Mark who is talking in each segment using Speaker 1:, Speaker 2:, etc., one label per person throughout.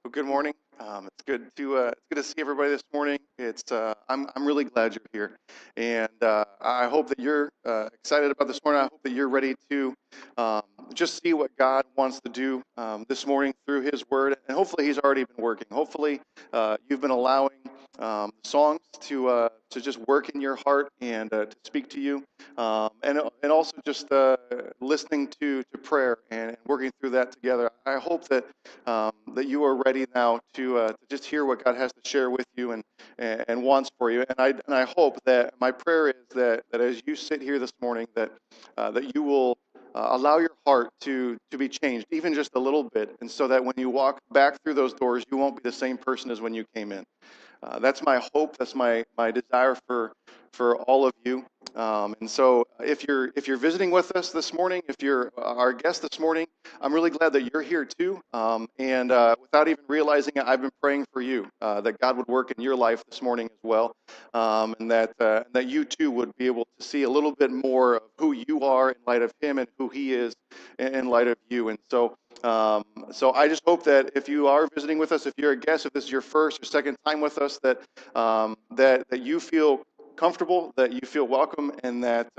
Speaker 1: Well, good morning. It's good to see everybody this morning. I'm really glad you're here, and I hope that you're excited about this morning. I hope that you're ready to just see what God wants to do this morning through His Word, and hopefully He's already been working. Hopefully, you've been allowing songs to just work in your heart and to speak to you, and also just listening to prayer and working through that together. I hope that you are ready now to just hear what God has to share with you and wants for you. And I hope that my prayer is that as you sit here this morning, that you will allow your heart to be changed, even just a little bit, and so that when you walk back through those doors, you won't be the same person as when you came in. That's my hope. That's my desire for all of you. And so, if you're visiting with us this morning, if you're our guest this morning, I'm really glad that you're here too. And without even realizing it, I've been praying for you that God would work in your life this morning as well, and that you too would be able to see a little bit more of who you are in light of Him and who He is in light of you. And so I just hope that if you are visiting with us, if you're a guest, if this is your first or second time with us, that you feel comfortable, that you feel welcome, and that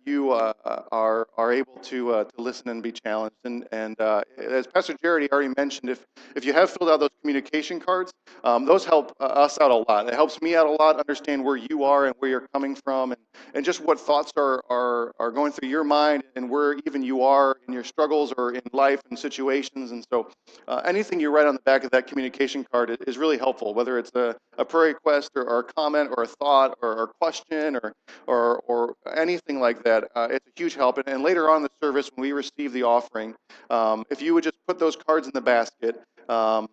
Speaker 1: you are able to listen and be challenged. And as Pastor Jared already mentioned, if you have filled out those communication cards, those help us out a lot. It helps me out a lot, understand where you are and where you're coming from, and just what thoughts are going through your mind and where even you are in your struggles or in life and situations. And so anything you write on the back of that communication card is really helpful, whether it's a prayer request or a comment or a thought or a question or anything like that. It's a huge help. And later on in the service, when we receive the offering, if you would just put those cards in the basket, and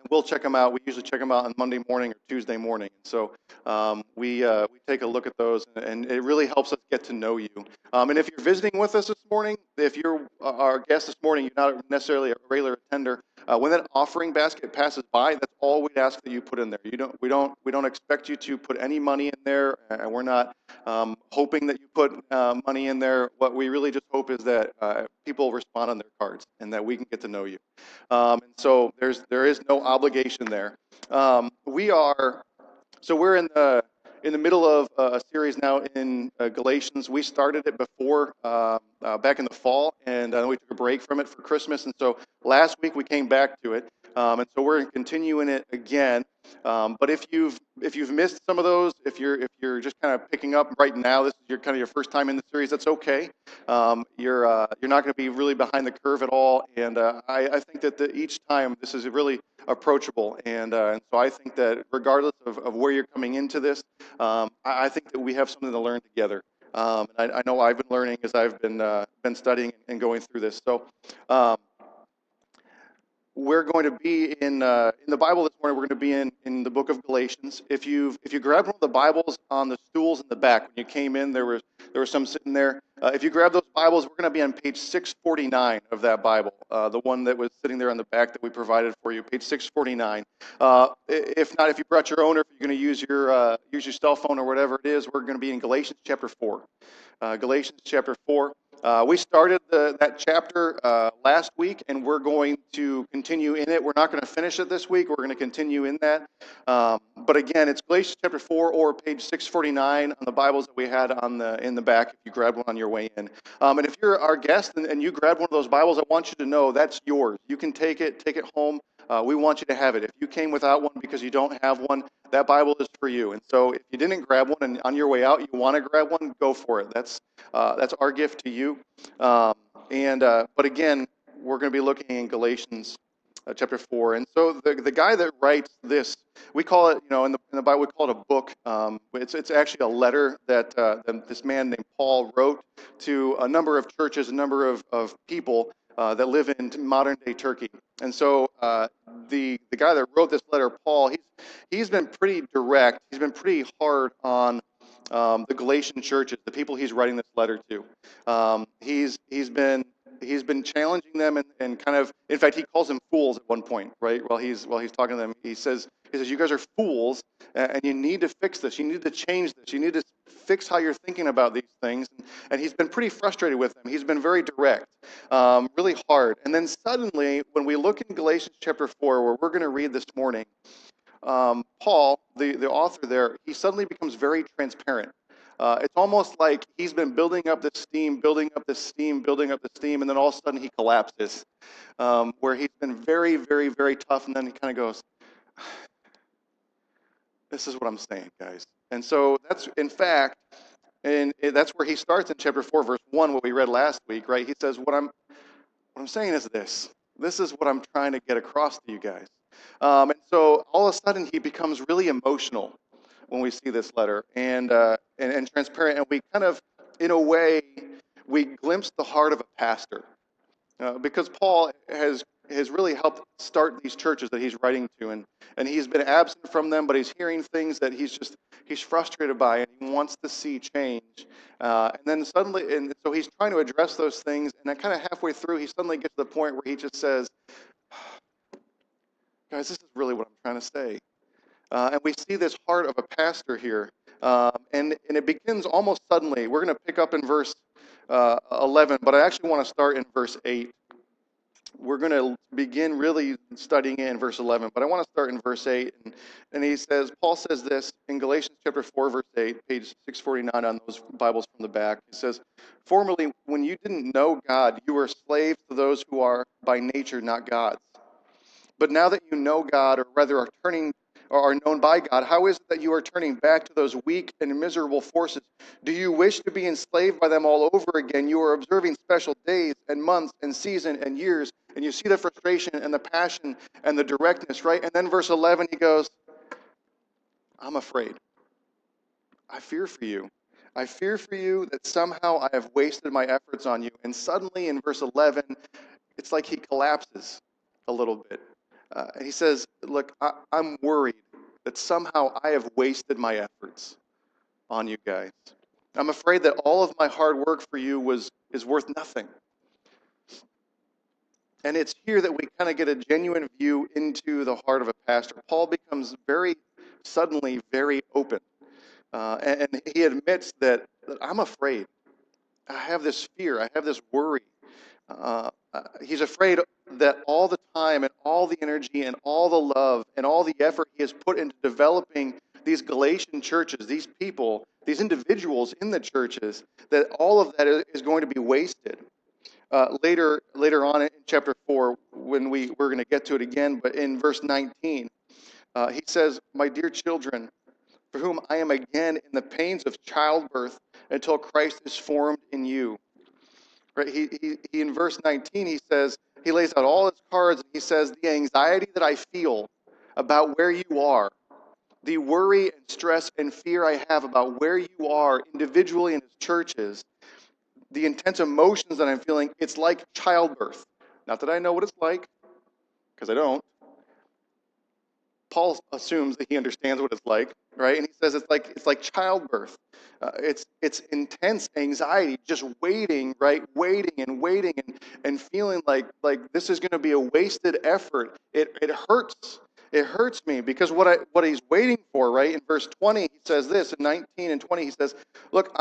Speaker 1: we'll check them out. We usually check them out on Monday morning or Tuesday morning. And so we take a look at those, and it really helps us get to know you. And if you're visiting with us this morning, if you're our guest this morning, you're not necessarily a regular attender. When that offering basket passes by, that's all we ask that you put in there. We don't expect you to put any money in there, and we're not hoping that you put money in there. What we really just hope is that people respond on their cards, and that we can get to know you. And so there is no obligation there. We're in the middle of a series now in Galatians. We started it before back in the fall, and we took a break from it for Christmas. And so last week we came back to it, and so we're continuing it again. But if you've missed some of those, if you're just kind of picking up right now, this is your first time in the series. That's okay. You're not going to be really behind the curve at all. And I think that each time this is really approachable, and so I think that regardless of where you're coming into this, I think that we have something to learn together. I know I've been learning as I've been studying and going through this. So we're going to be in the Bible this morning. We're going to be in the book of Galatians. If you grabbed one of the Bibles on the stools in the back when you came in, there were some sitting there. If you grab those Bibles, we're going to be on page 649 of that Bible, the one that was sitting there on the back that we provided for you, page 649. If not, if you brought your own, or if you're going to use your cell phone or whatever it is, we're going to be in Galatians chapter 4. Galatians chapter 4. We started that chapter last week, and we're going to continue in it. We're not going to finish it this week. We're going to continue in that. But again, it's Galatians chapter 4 or page 649 on the Bibles that we had in the back if you grabbed one on your way in. And if you're our guest and you grabbed one of those Bibles, I want you to know that's yours. You can take it home. We want you to have it. If you came without one because you don't have one, that Bible is for you. And so if you didn't grab one and on your way out you want to grab one, go for it. That's our gift to you. But again, we're going to be looking in Galatians chapter 4. And so the guy that writes this, we call it, in the Bible, we call it a book. It's actually a letter that this man named Paul wrote to a number of churches, a number of people that live in modern day Turkey. And so the guy that wrote this letter, Paul, he's been pretty direct. He's been pretty hard on the Galatian churches, the people he's writing this letter to. He's been he's been challenging them and kind of, in fact, he calls them fools at one point, right? While he's talking to them, he says, you guys are fools, and you need to fix this. You need to change this. You need to fix how you're thinking about these things. And he's been pretty frustrated with them. He's been very direct, really hard. And then suddenly, when we look in Galatians chapter 4, where we're going to read this morning, Paul, the author there, he suddenly becomes very transparent. It's almost like he's been building up this steam, building up this steam, building up the steam, and then all of a sudden he collapses, where he's been very, very, very tough, and then he kind of goes, this is what I'm saying, guys. And so that's, in fact, and that's where he starts in chapter 4, verse 1, what we read last week, right? He says, what I'm saying is this. This is what I'm trying to get across to you guys. And so all of a sudden he becomes really emotional when we see this letter and transparent, and we kind of, in a way, we glimpse the heart of a pastor, because Paul has really helped start these churches that he's writing to, and he's been absent from them, but he's hearing things that he's frustrated by, and he wants to see change. And then suddenly, and so he's trying to address those things, and then kind of halfway through, he suddenly gets to the point where he just says, guys, this is really what I'm trying to say. And we see this heart of a pastor here. And it begins almost suddenly. We're going to pick up in verse 11, but I actually want to start in verse 8. We're going to begin really studying it in verse 11, but I want to start in verse 8. And he says, Paul says this in Galatians chapter 4, verse 8, page 649 on those Bibles from the back. He says, formerly, when you didn't know God, you were slaves to those who are by nature not gods. But now that you know God, or rather are known by God, how is it that you are turning back to those weak and miserable forces? Do you wish to be enslaved by them all over again? You are observing special days and months and season and years, and you see the frustration and the passion and the directness, right? And then verse 11, he goes, I'm afraid. I fear for you. I fear for you that somehow I have wasted my efforts on you. And suddenly in verse 11, it's like he collapses a little bit. And he says, look, I'm worried that somehow I have wasted my efforts on you guys. I'm afraid that all of my hard work for you is worth nothing. And it's here that we kind of get a genuine view into the heart of a pastor. Paul becomes very suddenly very open. And he admits that I'm afraid. I have this fear. I have this worry. He's afraid that all the time and all the energy and all the love and all the effort he has put into developing these Galatian churches, these people, these individuals in the churches, that all of that is going to be wasted. Later on in chapter 4, when we're going to get to it again, but in verse 19, he says, my dear children, for whom I am again in the pains of childbirth until Christ is formed in you. Right? He in verse 19, he says, he lays out all his cards, and he says, the anxiety that I feel about where you are, the worry and stress and fear I have about where you are individually in his churches, the intense emotions that I'm feeling, it's like childbirth. Not that I know what it's like, because I don't. Paul assumes that he understands what it's like, right? And he says it's like childbirth. It's intense anxiety, just waiting, right? Waiting and feeling like this is going to be a wasted effort. It hurts. It hurts me because what he's waiting for, right? In verse 20, he says this. In 19 and 20, he says, "Look,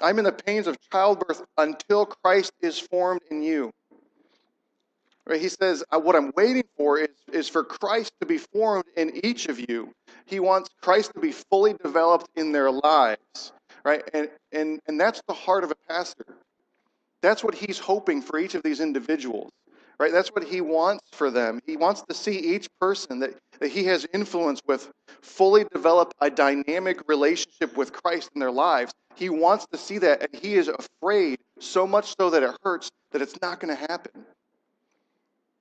Speaker 1: I'm in the pains of childbirth until Christ is formed in you." Right? He says, what I'm waiting for is for Christ to be formed in each of you. He wants Christ to be fully developed in their lives, right? And that's the heart of a pastor. That's what he's hoping for each of these individuals, right? That's what he wants for them. He wants to see each person that he has influence with fully develop a dynamic relationship with Christ in their lives. He wants to see that, and he is afraid so much so that it hurts that it's not going to happen.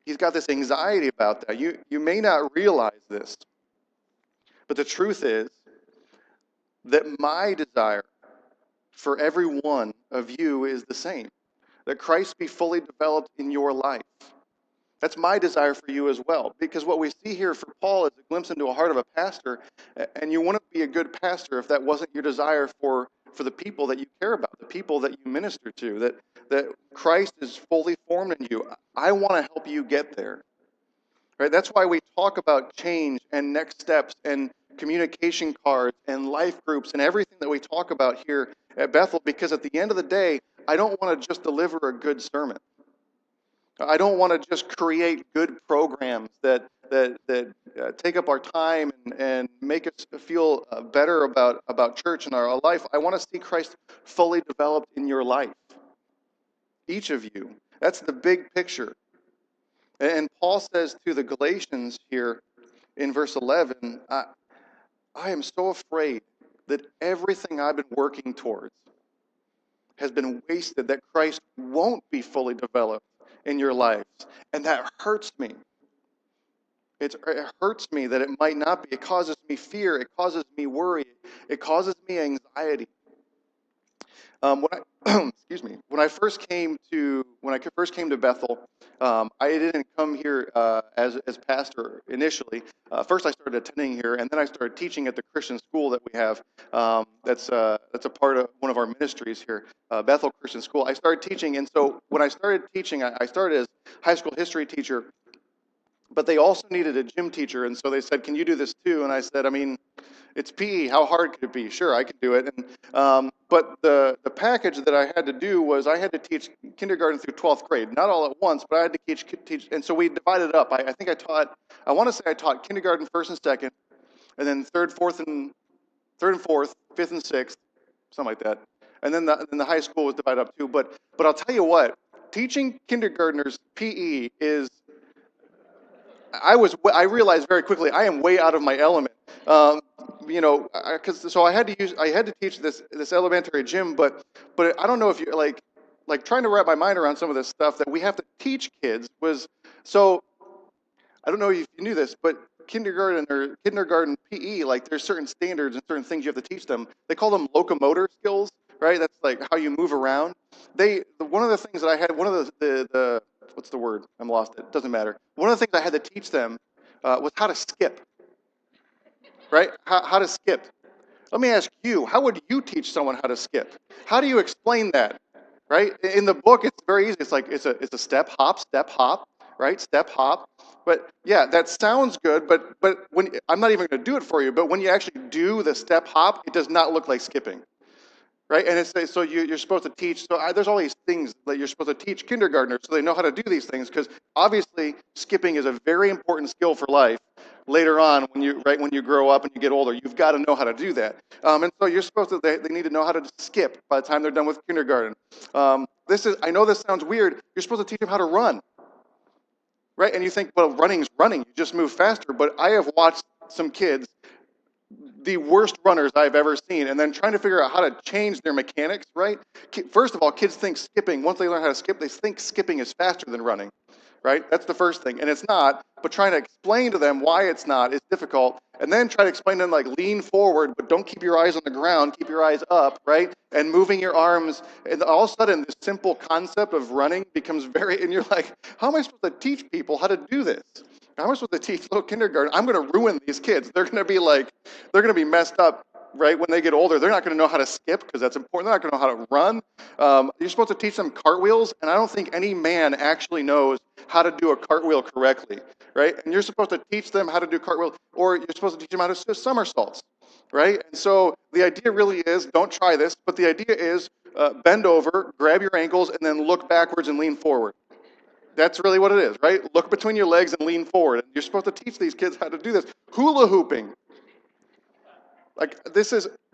Speaker 1: He's got this anxiety about that. You may not realize this, but the truth is that my desire for every one of you is the same, that Christ be fully developed in your life. That's my desire for you as well, because what we see here for Paul is a glimpse into a heart of a pastor, and you wouldn't be a good pastor if that wasn't your desire for the people that you care about, the people that you minister to, that Christ is fully formed in you. I want to help you get there. Right? That's why we talk about change and next steps and communication cards and life groups and everything that we talk about here at Bethel, because at the end of the day, I don't want to just deliver a good sermon. I don't want to just create good programs that take up our time and make us feel better about church and our life. I want to see Christ fully developed in your life, each of you. That's the big picture. And Paul says to the Galatians here in verse 11, I am so afraid that everything I've been working towards has been wasted, that Christ won't be fully developed in your lives. And that hurts me. It hurts me that it might not be. It causes me fear. It causes me worry. It causes me anxiety. Excuse me. When I first came to Bethel, I didn't come here as pastor initially. First, I started attending here, and then I started teaching at the Christian school that we have. That's a part of one of our ministries here, Bethel Christian School. I started teaching, and so when I started teaching, I started as high school history teacher. But they also needed a gym teacher, and so they said, "Can you do this too?" And I said, "I mean, it's PE. How hard could it be? Sure, I could do it." And but the package that I had to do was I had to teach kindergarten through 12th grade, not all at once, but I had to teach. And so we divided it up. I think I want to say I taught kindergarten first and second, and then third, and fourth, fifth and sixth, something like that. And then the high school was divided up too. But I'll tell you what, teaching kindergartners PE is. I realized very quickly I am way out of my element. So I had to teach this elementary gym, but I don't know if you like trying to wrap my mind around some of this stuff that we have to teach kids was so. I don't know if you knew this, but kindergarten PE, like there's certain standards and certain things you have to teach them. They call them locomotor skills, right? That's like how you move around. One of the things that I had, one of the what's the word? I'm lost. It doesn't matter. One of the things I had to teach them was how to skip, right? How to skip. Let me ask you, how would you teach someone how to skip? How do you explain that, right? In the book, it's very easy. It's like it's a step, hop, right? Step, hop. But yeah, that sounds good, but when I'm not even going to do it for you, but when you actually do the step, hop, it does not look like skipping. Right, and it's so you're supposed to teach. So there's all these things that you're supposed to teach kindergartners, so they know how to do these things. Because obviously, skipping is a very important skill for life. Later on, when you grow up and you get older, you've got to know how to do that. And so you're supposed to. They need to know how to skip by the time they're done with kindergarten. I know this sounds weird. You're supposed to teach them how to run. Right, and you think, well, running's running. You just move faster. But I have watched some kids, the worst runners I've ever seen, and then trying to figure out how to change their mechanics, right? First of all, kids think skipping, once they learn how to skip, they think skipping is faster than running, right? That's the first thing, and it's not, but trying to explain to them why it's not is difficult, and then try to explain to them, like, lean forward, but don't keep your eyes on the ground, keep your eyes up, right? And moving your arms, and all of a sudden, this simple concept of running becomes and you're like, how am I supposed to teach people how to do this? How am I supposed to teach little kindergarten? I'm going to ruin these kids. They're going to be messed up, right? When they get older, they're not going to know how to skip because that's important. They're not going to know how to run. You're supposed to teach them cartwheels, and I don't think any man actually knows how to do a cartwheel correctly, right? And you're supposed to teach them how to do cartwheels, or you're supposed to teach them how to do somersaults, right? And so the idea really is, don't try this, but the idea is bend over, grab your ankles, and then look backwards and lean forward. That's really what it is, right? Look between your legs and lean forward. And you're supposed to teach these kids how to do this. Hula hooping.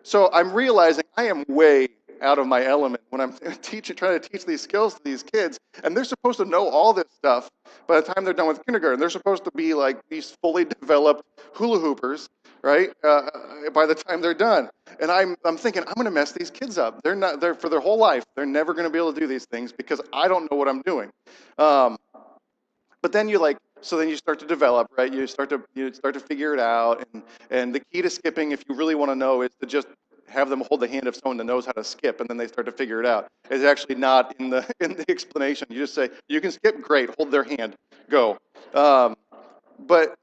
Speaker 1: So I'm realizing I am way out of my element when I'm trying to teach these skills to these kids. And they're supposed to know all this stuff by the time they're done with kindergarten. They're supposed to be like these fully developed hula hoopers, right? By the time they're done. And I'm thinking, I'm going to mess these kids up. They're for their whole life. They're never going to be able to do these things because I don't know what I'm doing. But then then you start to develop, right? You start to figure it out. And the key to skipping, if you really want to know, is to just have them hold the hand of someone that knows how to skip, and then they start to figure it out. It's actually not in the explanation. You just say, you can skip, great, hold their hand, go. But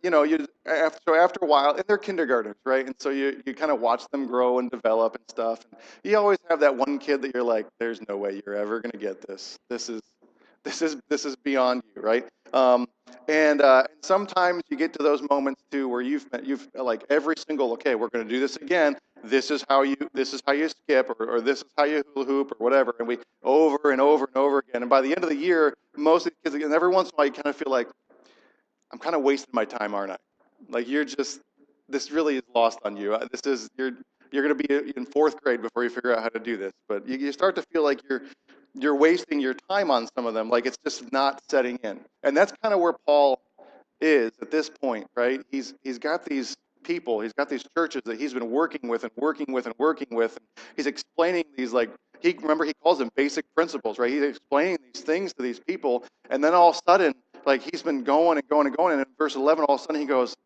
Speaker 1: after a while, and they're kindergartners, right? And so you kind of watch them grow and develop and stuff. And you always have that one kid that you're like, there's no way you're ever gonna get this. This is beyond you, right? And sometimes you get to those moments too where you've like every single, okay, we're going to do this again. This is how you skip, or this is how you hula hoop, or whatever. And we over and over and over again. And by the end of the year, most of the kids, and every once in a while, you kind of feel like, I'm kind of wasting my time, aren't I? Like this really is lost on you. You're going to be in fourth grade before you figure out how to do this. But you start to feel like you're wasting your time on some of them, like it's just not setting in. And that's kind of where Paul is at this point, right? He's got these people, he's got these churches that he's been working with and working with and working with. And he's explaining these, like, he calls them basic principles, right? He's explaining these things to these people, and then all of a sudden, like, he's been going and going and going, and in verse 11, all of a sudden he goes,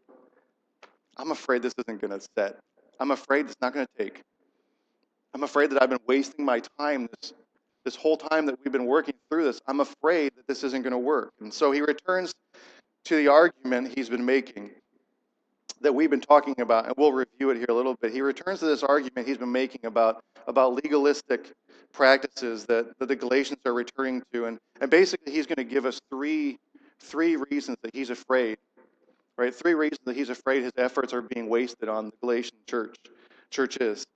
Speaker 1: I'm afraid this isn't going to set. I'm afraid it's not going to take. I'm afraid that I've been wasting my time this whole time that we've been working through this. I'm afraid that this isn't going to work. And so he returns to the argument he's been making that we've been talking about, and we'll review it here a little bit. He returns to this argument he's been making about legalistic practices that the Galatians are returning to. And basically he's going to give us three reasons that he's afraid, right? Three reasons that he's afraid his efforts are being wasted on the Galatian churches.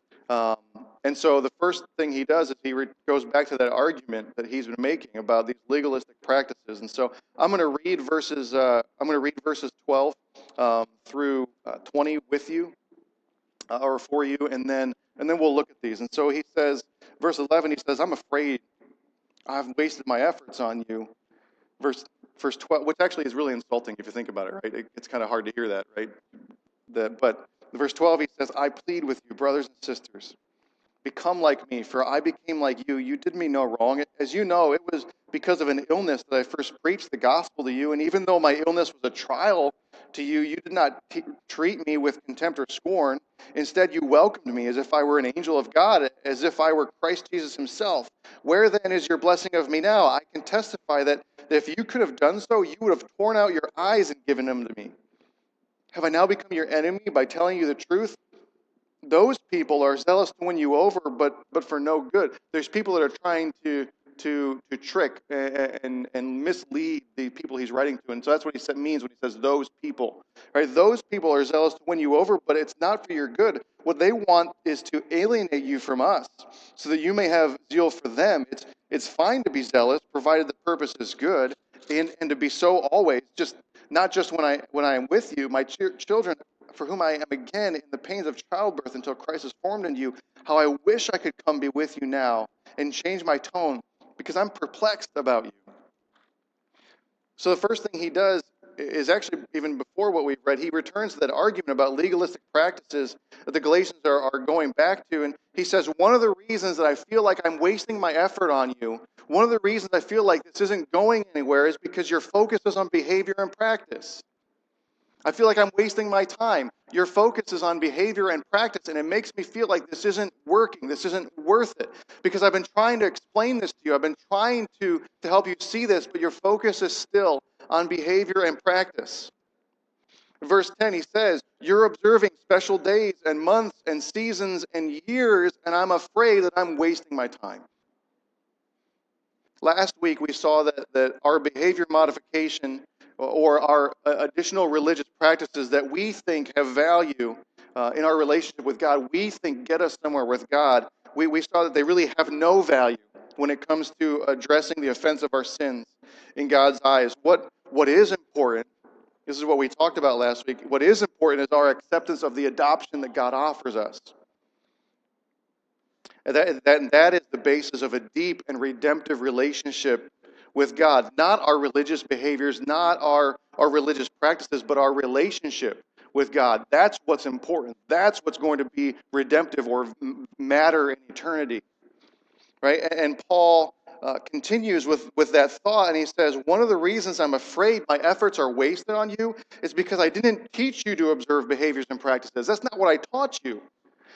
Speaker 1: And so the first thing he does is he goes back to that argument that he's been making about these legalistic practices. And so I'm going to read verses 12 through 20 with you, or for you, and then we'll look at these. And so he says, verse 11, he says, I'm afraid I've wasted my efforts on you. Verse 12, which actually is really insulting if you think about it, right? It's kind of hard to hear that, right? But verse 12, he says, I plead with you, brothers and sisters, become like me, for I became like you. You did me no wrong. As you know, it was because of an illness that I first preached the gospel to you. And even though my illness was a trial to you, you did not treat me with contempt or scorn. Instead, you welcomed me as if I were an angel of God, as if I were Christ Jesus himself. Where then is your blessing of me now? I can testify that if you could have done so, you would have torn out your eyes and given them to me. Have I now become your enemy by telling you the truth? Those people are zealous to win you over, but for no good. There's people that are trying to trick and mislead the people he's writing to, and so that's what he means when he says those people. Right? Those people are zealous to win you over, but it's not for your good. What they want is to alienate you from us, so that you may have zeal for them. It's fine to be zealous, provided the purpose is good, and to be so always. Just not just when I am with you, my children, for whom I am again in the pains of childbirth until Christ is formed in you. How I wish I could come be with you now and change my tone, because I'm perplexed about you. So the first thing he does is actually, even before what we've read, he returns to that argument about legalistic practices that the Galatians are going back to. And he says, one of the reasons that I feel like I'm wasting my effort on you, one of the reasons I feel like this isn't going anywhere is because your focus is on behavior and practice. I feel like I'm wasting my time. Your focus is on behavior and practice, and it makes me feel like this isn't working. This isn't worth it. Because I've been trying to explain this to you. I've been trying to help you see this, but your focus is still on behavior and practice. Verse 10, he says, you're observing special days and months and seasons and years, and I'm afraid that I'm wasting my time. Last week we saw that our behavior modification or our additional religious practices that we think have value in our relationship with God, we think get us somewhere with God, we saw that they really have no value when it comes to addressing the offense of our sins in God's eyes. What is important, this is what we talked about last week, what is important is our acceptance of the adoption that God offers us. And that is the basis of a deep and redemptive relationship with God. Not our religious behaviors, not our religious practices, but our relationship with God. That's what's important. That's what's going to be redemptive or matter in eternity. Right? And Paul continues with that thought, and he says, one of the reasons I'm afraid my efforts are wasted on you is because I didn't teach you to observe behaviors and practices. That's not what I taught you.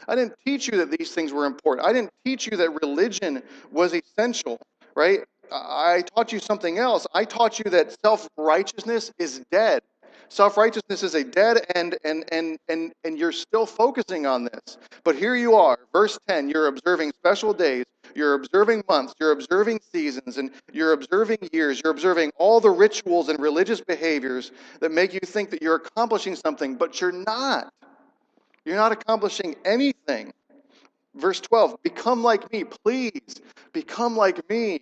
Speaker 1: I didn't teach you that these things were important. I didn't teach you that religion was essential, right? I taught you something else. I taught you that self-righteousness is dead. Self-righteousness is a dead end, and you're still focusing on this. But here you are, verse 10, you're observing special days, you're observing months, you're observing seasons, and you're observing years, you're observing all the rituals and religious behaviors that make you think that you're accomplishing something, but you're not. You're not accomplishing anything. Verse 12, become like me, please, become like me.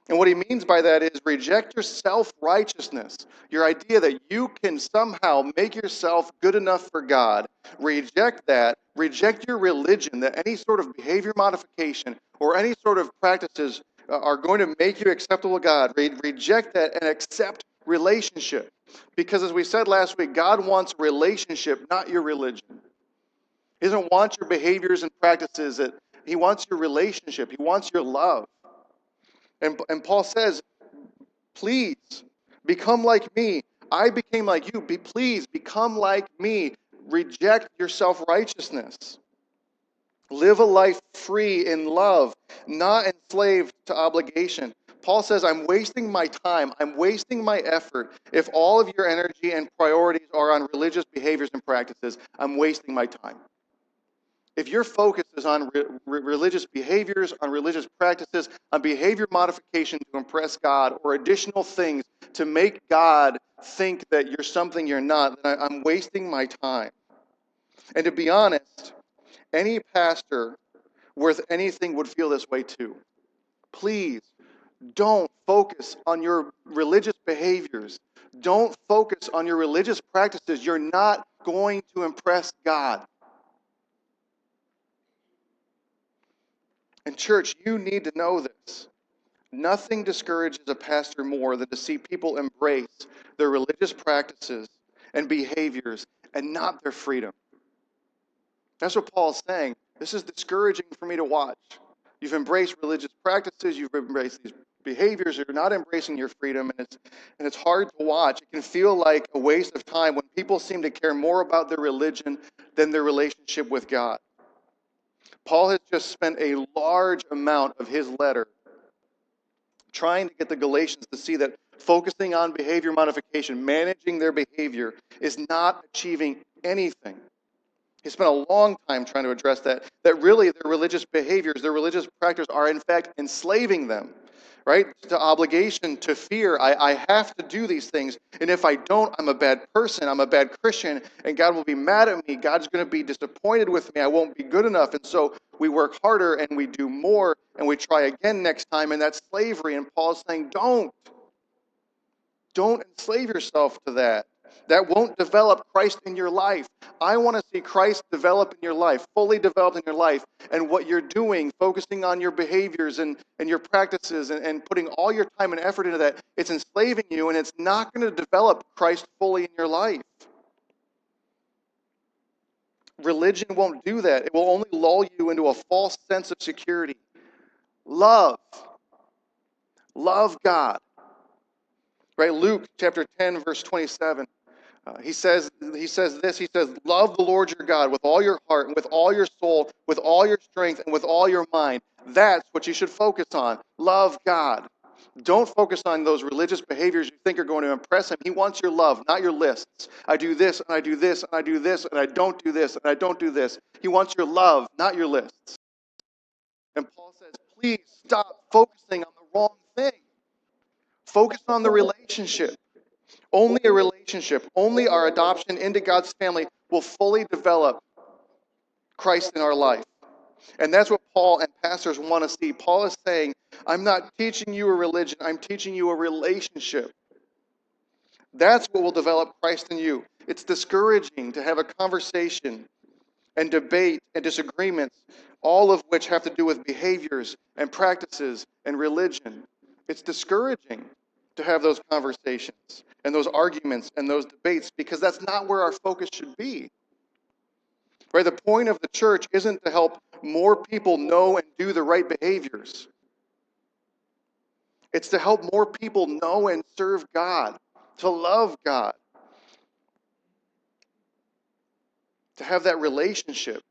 Speaker 1: And what he means by that is reject your self-righteousness, your idea that you can somehow make yourself good enough for God. Reject that. Reject your religion, that any sort of behavior modification or any sort of practices are going to make you acceptable to God. Reject that and accept relationship. Because as we said last week, God wants relationship, not your religion. He doesn't want your behaviors and practices. He wants your relationship. He wants your love. And Paul says, please, become like me. I became like you. Please, become like me. Reject your self-righteousness. Live a life free in love, not enslaved to obligation. Paul says, I'm wasting my time. I'm wasting my effort. If all of your energy and priorities are on religious behaviors and practices, I'm wasting my time. If your focus is on religious behaviors, on religious practices, on behavior modification to impress God, or additional things to make God think that you're something you're not, then I'm wasting my time. And to be honest, any pastor worth anything would feel this way too. Please, don't focus on your religious behaviors. Don't focus on your religious practices. You're not going to impress God. And church, you need to know this. Nothing discourages a pastor more than to see people embrace their religious practices and behaviors and not their freedom. That's what Paul's saying. This is discouraging for me to watch. You've embraced religious practices, you've embraced these behaviors, you're not embracing your freedom, and it's hard to watch. It can feel like a waste of time when people seem to care more about their religion than their relationship with God. Paul has just spent a large amount of his letter trying to get the Galatians to see that focusing on behavior modification, managing their behavior, is not achieving anything. He spent a long time trying to address that really their religious behaviors, their religious practices are in fact enslaving them, right? To obligation, to fear. I have to do these things, and if I don't, I'm a bad person, I'm a bad Christian, and God will be mad at me. God's going to be disappointed with me. I won't be good enough, and so we work harder, and we do more, and we try again next time, and that's slavery. And Paul's saying, don't enslave yourself to that. That won't develop Christ in your life. I want to see Christ develop in your life, fully developed in your life. And what you're doing, focusing on your behaviors and your practices and putting all your time and effort into that, it's enslaving you, and it's not going to develop Christ fully in your life. Religion won't do that. It will only lull you into a false sense of security. Love God. Right? Luke chapter 10, verse 27. He says this, love the Lord your God with all your heart and with all your soul, with all your strength and with all your mind. That's what you should focus on. Love God. Don't focus on those religious behaviors you think are going to impress him. He wants your love, not your lists. I do this, and I do this, and I do this, and I don't do this, and I don't do this. He wants your love, not your lists. And Paul says, please stop focusing on the wrong thing. Focus on the relationship. Only a relationship, only our adoption into God's family will fully develop Christ in our life. And that's what Paul and pastors want to see. Paul is saying, I'm not teaching you a religion, I'm teaching you a relationship. That's what will develop Christ in you. It's discouraging to have a conversation and debate and disagreements, all of which have to do with behaviors and practices and religion. It's discouraging to have those conversations and those arguments and those debates, because that's not where our focus should be. Right? The point of the church isn't to help more people know and do the right behaviors. It's to help more people know and serve God, to love God, to have that relationship.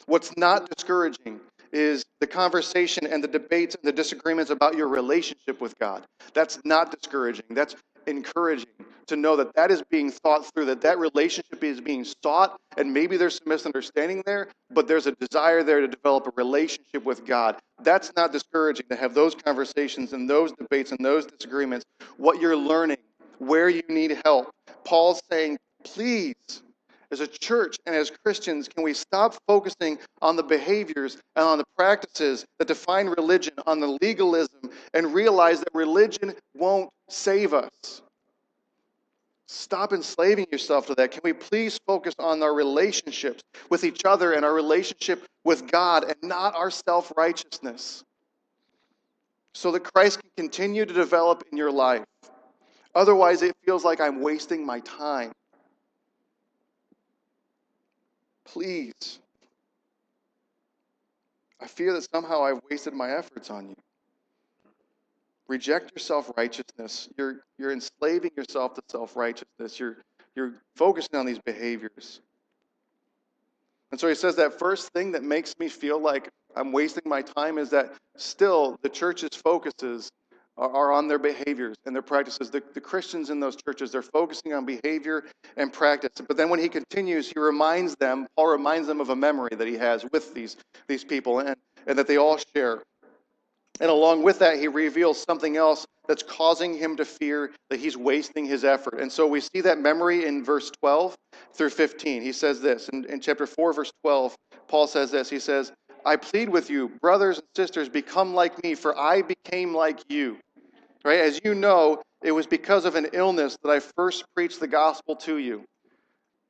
Speaker 1: What's not discouraging is the conversation and the debates and the disagreements about your relationship with God. That's not discouraging. That's encouraging to know that that is being thought through, that that relationship is being sought, and maybe there's some misunderstanding there, but there's a desire there to develop a relationship with God. That's not discouraging to have those conversations and those debates and those disagreements, what you're learning, where you need help. Paul's saying, please, as a church and as Christians, can we stop focusing on the behaviors and on the practices that define religion, on the legalism, and realize that religion won't save us? Stop enslaving yourself to that. Can we please focus on our relationships with each other and our relationship with God and not our self-righteousness, so that Christ can continue to develop in your life? Otherwise, it feels like I'm wasting my time. Please. I fear that somehow I've wasted my efforts on you. Reject your self-righteousness. You're enslaving yourself to self-righteousness. You're focusing on these behaviors. And so he says that first thing that makes me feel like I'm wasting my time is that still the church's focuses are on their behaviors and their practices. The Christians in those churches, they're focusing on behavior and practice. But then when he continues, Paul reminds them of a memory that he has with these people and that they all share. And along with that, he reveals something else that's causing him to fear that he's wasting his effort. And so we see that memory in verse 12 through 15. He says this, in chapter 4, verse 12, Paul says this. He says, I plead with you, brothers and sisters, become like me, for I became like you. Right? As you know, it was because of an illness that I first preached the gospel to you.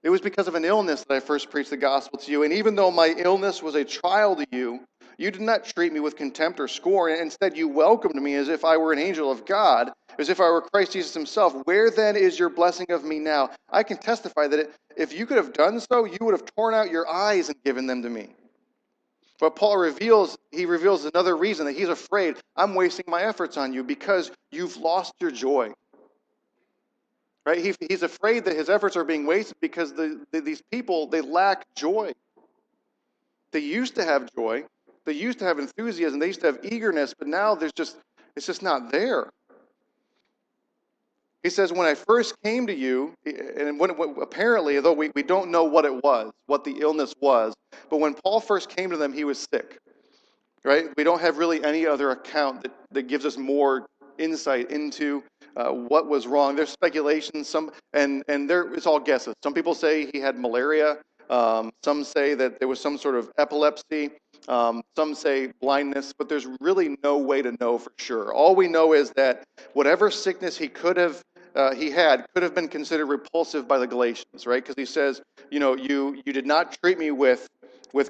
Speaker 1: It was because of an illness that I first preached the gospel to you. And even though my illness was a trial to you, you did not treat me with contempt or scorn. Instead, you welcomed me as if I were an angel of God, as if I were Christ Jesus himself. Where then is your blessing of me now? I can testify that if you could have done so, you would have torn out your eyes and given them to me. But Paul reveals another reason that he's afraid. I'm wasting my efforts on you because you've lost your joy. Right? He's afraid that his efforts are being wasted because these people, they lack joy. They used to have joy. They used to have enthusiasm. They used to have eagerness, but now it's just not there. He says, when I first came to you, and apparently, although we don't know what it was, what the illness was, but when Paul first came to them, he was sick. Right? We don't have really any other account that gives us more insight into what was wrong. There's speculation, it's all guesses. Some people say he had malaria. Some say that there was some sort of epilepsy. Some say blindness, but there's really no way to know for sure. All we know is that whatever sickness he could have been considered repulsive by the Galatians, right? Because he says, you did not treat me with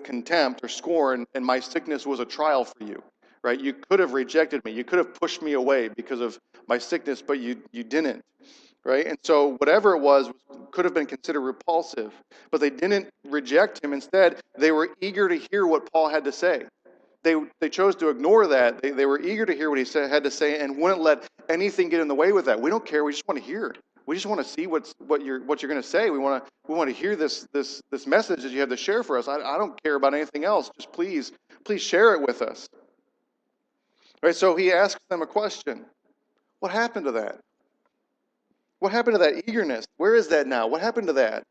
Speaker 1: contempt or scorn, and my sickness was a trial for you, right? You could have rejected me. You could have pushed me away because of my sickness, but you didn't, right? And so whatever it was could have been considered repulsive, but they didn't reject him. Instead, they were eager to hear what Paul had to say. They chose to ignore that. They were eager to hear what he had to say and wouldn't let anything get in the way with that. We don't care. We just want to hear. We just want to see what you're going to say. We want to hear this message that you have to share for us. I don't care about anything else. Just please share it with us. All right, so he asks them a question. What happened to that? What happened to that eagerness? Where is that now? What happened to that?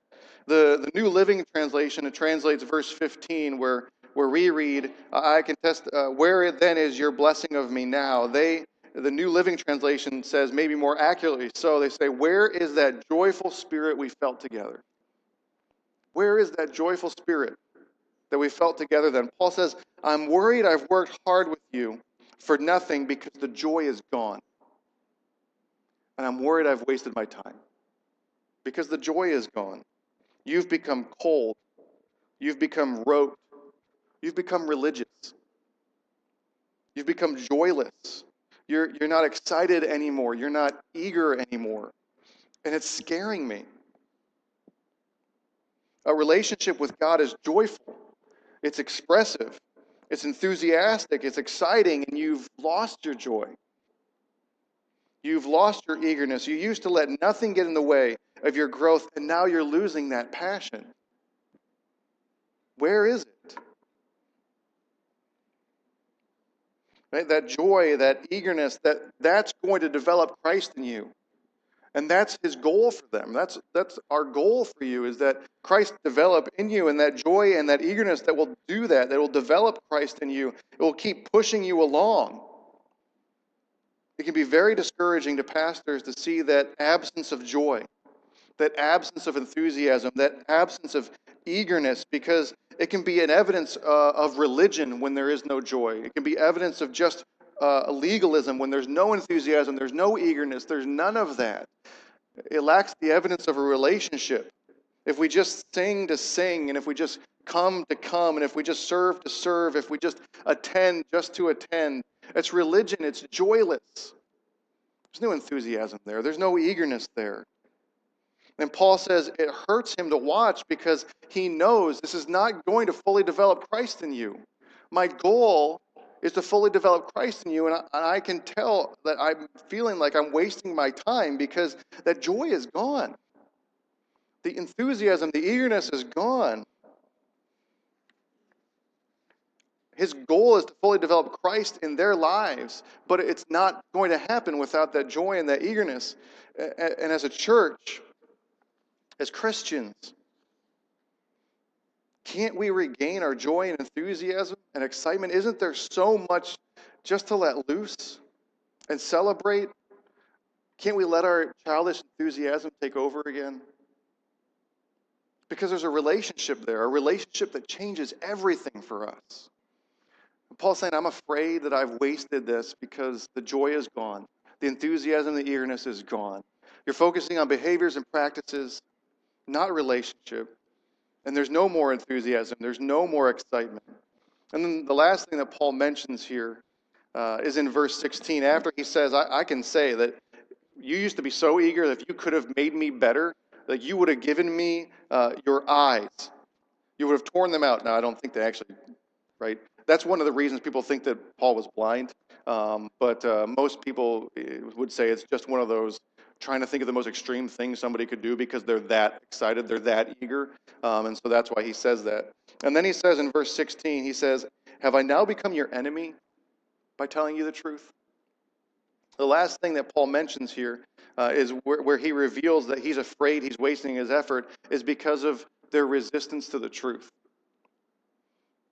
Speaker 1: The New Living Translation, it translates verse 15 where we read, I can test, where then is your blessing of me now? The New Living Translation says, maybe more accurately so, they say, where is that joyful spirit we felt together? Where is that joyful spirit that we felt together then? Paul says, I'm worried I've worked hard with you for nothing because the joy is gone. And I'm worried I've wasted my time because the joy is gone. You've become cold. You've become rote. You've become religious. You've become joyless. You're not excited anymore. You're not eager anymore. And it's scaring me. A relationship with God is joyful. It's expressive. It's enthusiastic. It's exciting. And you've lost your joy. You've lost your eagerness. You used to let nothing get in the way of your growth, and now you're losing that passion. Where is it? Right? That joy, that eagerness, that's going to develop Christ in you. And that's his goal for them. That's our goal for you, is that Christ develop in you, and that joy and that eagerness that will do that will develop Christ in you. It will keep pushing you along. It can be very discouraging to pastors to see that absence of joy, that absence of enthusiasm, that absence of eagerness, because it can be an evidence of religion when there is no joy. It can be evidence of just legalism when there's no enthusiasm, there's no eagerness, there's none of that. It lacks the evidence of a relationship. If we just sing to sing, and if we just come to come, and if we just serve to serve, if we just attend just to attend, it's religion, it's joyless. There's no enthusiasm there. There's no eagerness there. And Paul says it hurts him to watch because he knows this is not going to fully develop Christ in you. My goal is to fully develop Christ in you, and I can tell that I'm feeling like I'm wasting my time because that joy is gone. The enthusiasm, the eagerness is gone. His goal is to fully develop Christ in their lives, but it's not going to happen without that joy and that eagerness. And as a church, as Christians, can't we regain our joy and enthusiasm and excitement? Isn't there so much just to let loose and celebrate? Can't we let our childish enthusiasm take over again? Because there's a relationship there, a relationship that changes everything for us. And Paul's saying, I'm afraid that I've wasted this because the joy is gone. The enthusiasm, the eagerness is gone. You're focusing on behaviors and practices, not relationship. And there's no more enthusiasm. There's no more excitement. And then the last thing that Paul mentions here is in verse 16. After he says, I can say that you used to be so eager that if you could have made me better, that you would have given me your eyes. You would have torn them out. Now, I don't think they actually, right? That's one of the reasons people think that Paul was blind. But most people would say it's just one of those trying to think of the most extreme thing somebody could do because they're that excited, they're that eager. And so that's why he says that. And then he says in verse 16, he says, have I now become your enemy by telling you the truth? The last thing that Paul mentions here is where he reveals that he's afraid he's wasting his effort is because of their resistance to the truth.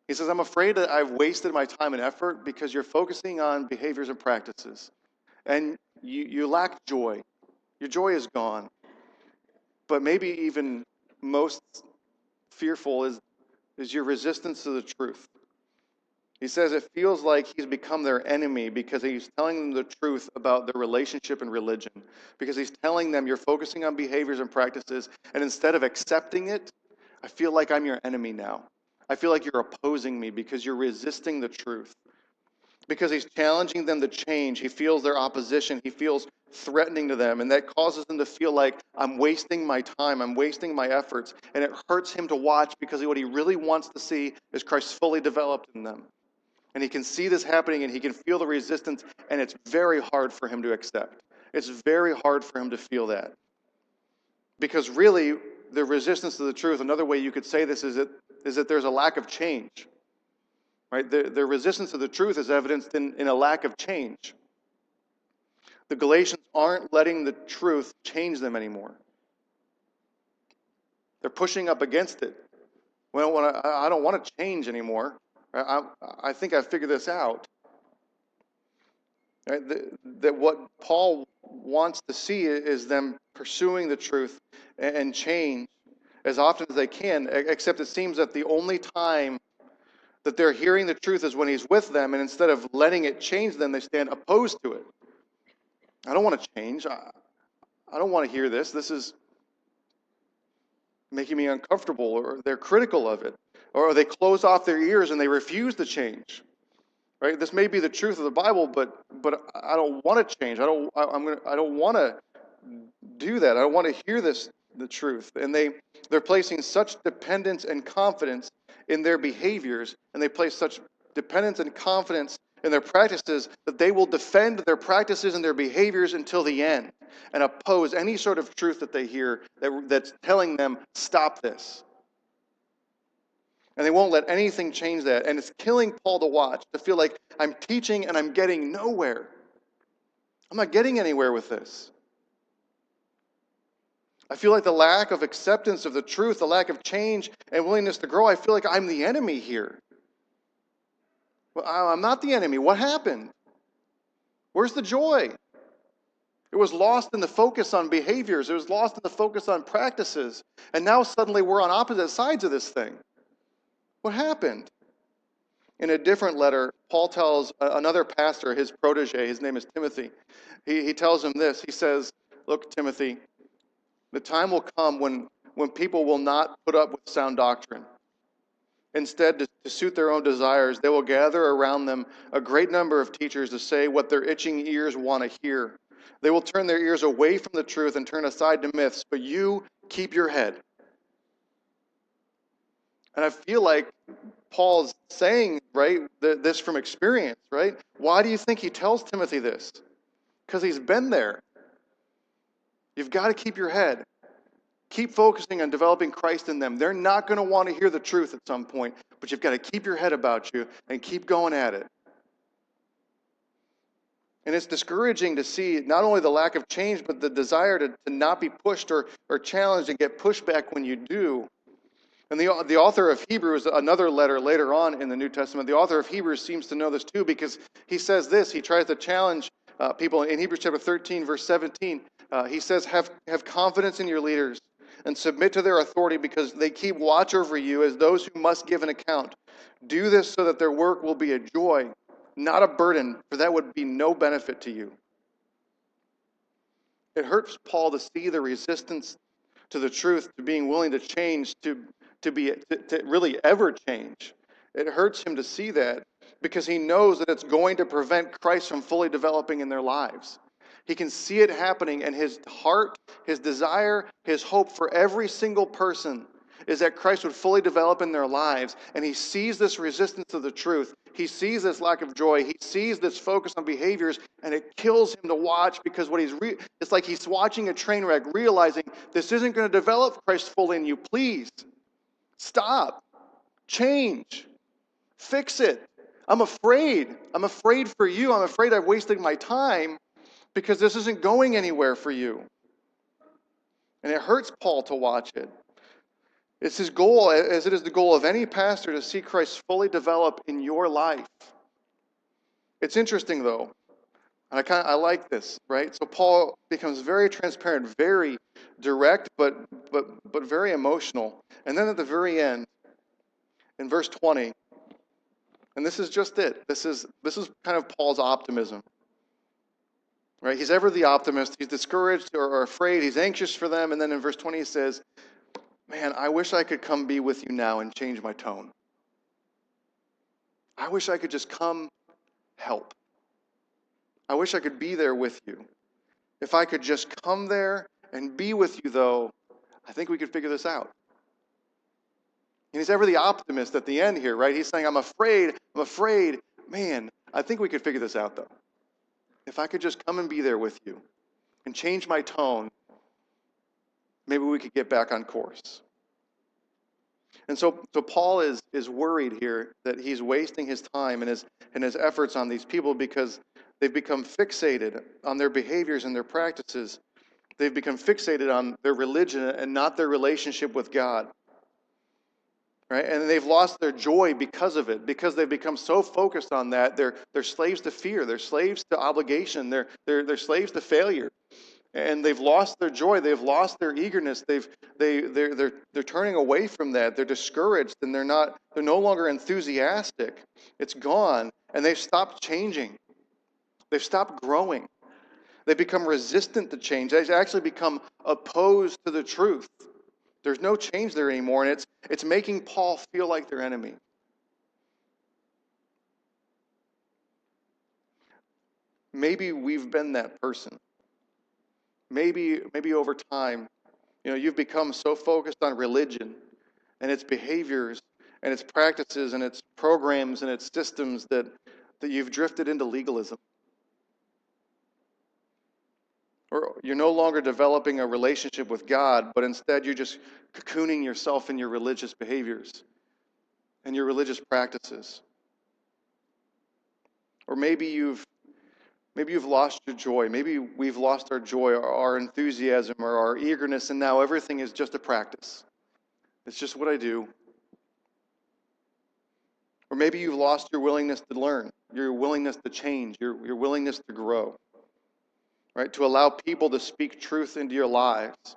Speaker 1: He says, I'm afraid that I've wasted my time and effort because you're focusing on behaviors and practices. And you lack joy. Your joy is gone. But maybe even most fearful is your resistance to the truth. He says it feels like he's become their enemy because he's telling them the truth about their relationship and religion. Because he's telling them you're focusing on behaviors and practices, and instead of accepting it, I feel like I'm your enemy now. I feel like you're opposing me because you're resisting the truth. Because he's challenging them to change. He feels their opposition. He feels threatening to them. And that causes them to feel like, I'm wasting my time. I'm wasting my efforts. And it hurts him to watch because what he really wants to see is Christ fully developed in them. And he can see this happening and he can feel the resistance. And it's very hard for him to accept. It's very hard for him to feel that. Because really, the resistance to the truth, another way you could say this is that there's a lack of change. Right? The resistance to the truth is evidenced in a lack of change. The Galatians aren't letting the truth change them anymore. They're pushing up against it. I don't want to change anymore. I think I figured this out. Right? That what Paul wants to see is them pursuing the truth and change as often as they can, except it seems that the only time that they're hearing the truth is when he's with them, and instead of letting it change them, they stand opposed to it. I don't want to change. I don't want to hear this. This is making me uncomfortable, or they're critical of it, or they close off their ears and they refuse to change. Right? This may be the truth of the Bible, but I don't want to change. I don't want to do that. I don't want to hear the truth. And they're placing such dependence and confidence in their behaviors, and they place such dependence and confidence in their practices that they will defend their practices and their behaviors until the end and oppose any sort of truth that they hear that's telling them, stop this. And they won't let anything change that. And it's killing Paul to watch, to feel like I'm teaching and I'm getting nowhere. I'm not getting anywhere with this. I feel like the lack of acceptance of the truth, the lack of change and willingness to grow, I feel like I'm the enemy here. Well, I'm not the enemy. What happened? Where's the joy? It was lost in the focus on behaviors. It was lost in the focus on practices. And now suddenly we're on opposite sides of this thing. What happened? In a different letter, Paul tells another pastor, his protege, his name is Timothy, he tells him this. He says, look, Timothy, the time will come when people will not put up with sound doctrine. Instead, to suit their own desires, they will gather around them a great number of teachers to say what their itching ears want to hear. They will turn their ears away from the truth and turn aside to myths, but you keep your head. And I feel like Paul's saying, right, this from experience, right? Why do you think he tells Timothy this? Because he's been there. You've got to keep your head. Keep focusing on developing Christ in them. They're not going to want to hear the truth at some point, but you've got to keep your head about you and keep going at it. And it's discouraging to see not only the lack of change, but the desire to not be pushed or challenged and get pushback when you do. And the author of Hebrews, another letter later on in the New Testament, the author of Hebrews seems to know this too, because he says this. He tries to challenge people in Hebrews chapter 13, verse 17. He says, have confidence in your leaders and submit to their authority, because they keep watch over you as those who must give an account. Do this so that their work will be a joy, not a burden, for that would be no benefit to you. It hurts Paul to see the resistance to the truth, to being willing to change, to really ever change. It hurts him to see that, because he knows that it's going to prevent Christ from fully developing in their lives. He can see it happening, and his heart, his desire, his hope for every single person is that Christ would fully develop in their lives. And he sees this resistance to the truth. He sees this lack of joy. He sees this focus on behaviors, and it kills him to watch, because it's like he's watching a train wreck, realizing this isn't going to develop Christ fully in you. Please, stop. Change. Fix it. I'm afraid. I'm afraid for you. I'm afraid I've wasted my time, because this isn't going anywhere for you. And it hurts Paul to watch it. It's his goal, as it is the goal of any pastor, to see Christ fully develop in your life. It's interesting, though, and I like this, right? So Paul becomes very transparent, very direct, but very emotional. And then at the very end, in verse 20, and this is just it. This is kind of Paul's optimism. Right? He's ever the optimist. He's discouraged or afraid. He's anxious for them. And then in verse 20 he says, man, I wish I could come be with you now and change my tone. I wish I could just come help. I wish I could be there with you. If I could just come there and be with you, though, I think we could figure this out. And he's ever the optimist at the end here, right? He's saying, I'm afraid. Man, I think we could figure this out, though. If I could just come and be there with you and change my tone, maybe we could get back on course. And so Paul is worried here that he's wasting his time and his efforts on these people, because they've become fixated on their behaviors and their practices. They've become fixated on their religion and not their relationship with God. Right? And they've lost their joy because of it, because they've become so focused on that. They're slaves to fear. They're slaves to obligation. They're slaves to failure. And they've lost their joy. They've lost their eagerness. They're turning away from that. They're discouraged, and they're no longer enthusiastic. It's gone, and they've stopped changing. They've stopped growing. They become resistant to change. They actually become opposed to the truth. There's no change there anymore, and it's making Paul feel like their enemy. Maybe we've been that person. Maybe over time, you've become so focused on religion and its behaviors and its practices and its programs and its systems that you've drifted into legalism. Or you're no longer developing a relationship with God, but instead you're just cocooning yourself in your religious behaviors and your religious practices. Or maybe you've Maybe you've lost your joy. Maybe we've lost our joy, or our enthusiasm, or our eagerness, and now everything is just a practice. It's just what I do. Or maybe you've lost your willingness to learn, your willingness to change, your willingness to grow, right? To allow people to speak truth into your lives.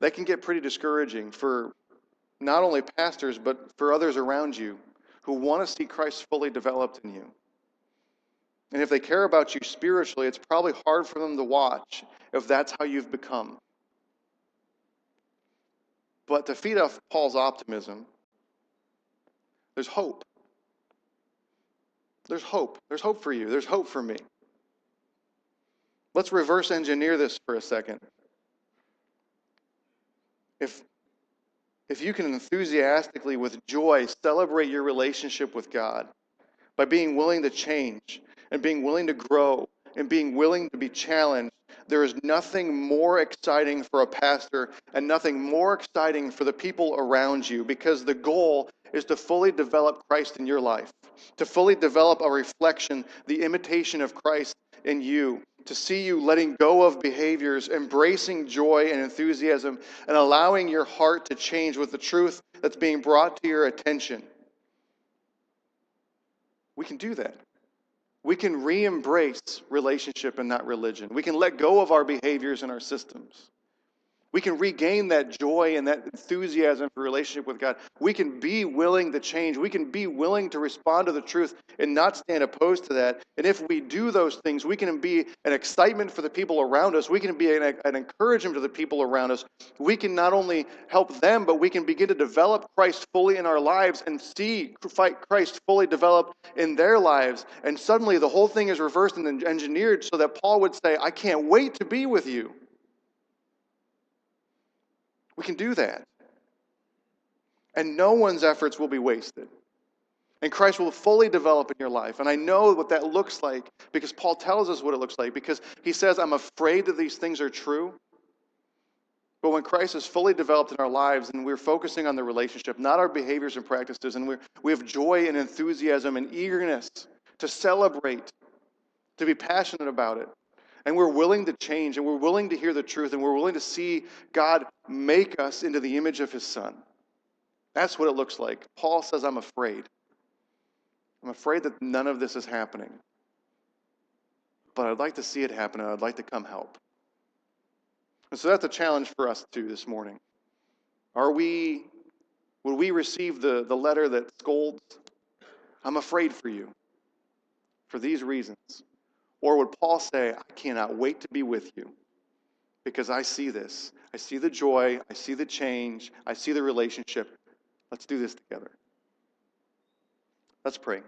Speaker 1: That can get pretty discouraging for not only pastors, but for others around you who want to see Christ fully developed in you. And if they care about you spiritually, it's probably hard for them to watch if that's how you've become. But to feed off Paul's optimism, there's hope. There's hope. There's hope for you. There's hope for me. Let's reverse engineer this for a second. If you can enthusiastically, with joy, celebrate your relationship with God by being willing to change and being willing to grow and being willing to be challenged, there is nothing more exciting for a pastor and nothing more exciting for the people around you, because the goal is to fully develop Christ in your life, to fully develop a reflection, the imitation of Christ in you, to see you letting go of behaviors, embracing joy and enthusiasm, and allowing your heart to change with the truth that's being brought to your attention. We can do that. We can re-embrace relationship and not religion. We can let go of our behaviors and our systems. We can regain that joy and that enthusiasm for relationship with God. We can be willing to change. We can be willing to respond to the truth and not stand opposed to that. And if we do those things, we can be an excitement for the people around us. We can be an encouragement to the people around us. We can not only help them, but we can begin to develop Christ fully in our lives and see Christ fully develop in their lives. And suddenly the whole thing is reversed and engineered so that Paul would say, I can't wait to be with you. We can do that. And no one's efforts will be wasted. And Christ will fully develop in your life. And I know what that looks like because Paul tells us what it looks like, because he says, I'm afraid that these things are true. But when Christ is fully developed in our lives and we're focusing on the relationship, not our behaviors and practices, and we have joy and enthusiasm and eagerness to celebrate, to be passionate about it, and we're willing to change, and we're willing to hear the truth, and we're willing to see God make us into the image of his Son. That's what it looks like. Paul says, I'm afraid. I'm afraid that none of this is happening. But I'd like to see it happen, and I'd like to come help. And so that's a challenge for us too this morning. Would we receive the letter that scolds? I'm afraid for you for these reasons. Or would Paul say, I cannot wait to be with you because I see this. I see the joy. I see the change. I see the relationship. Let's do this together. Let's pray.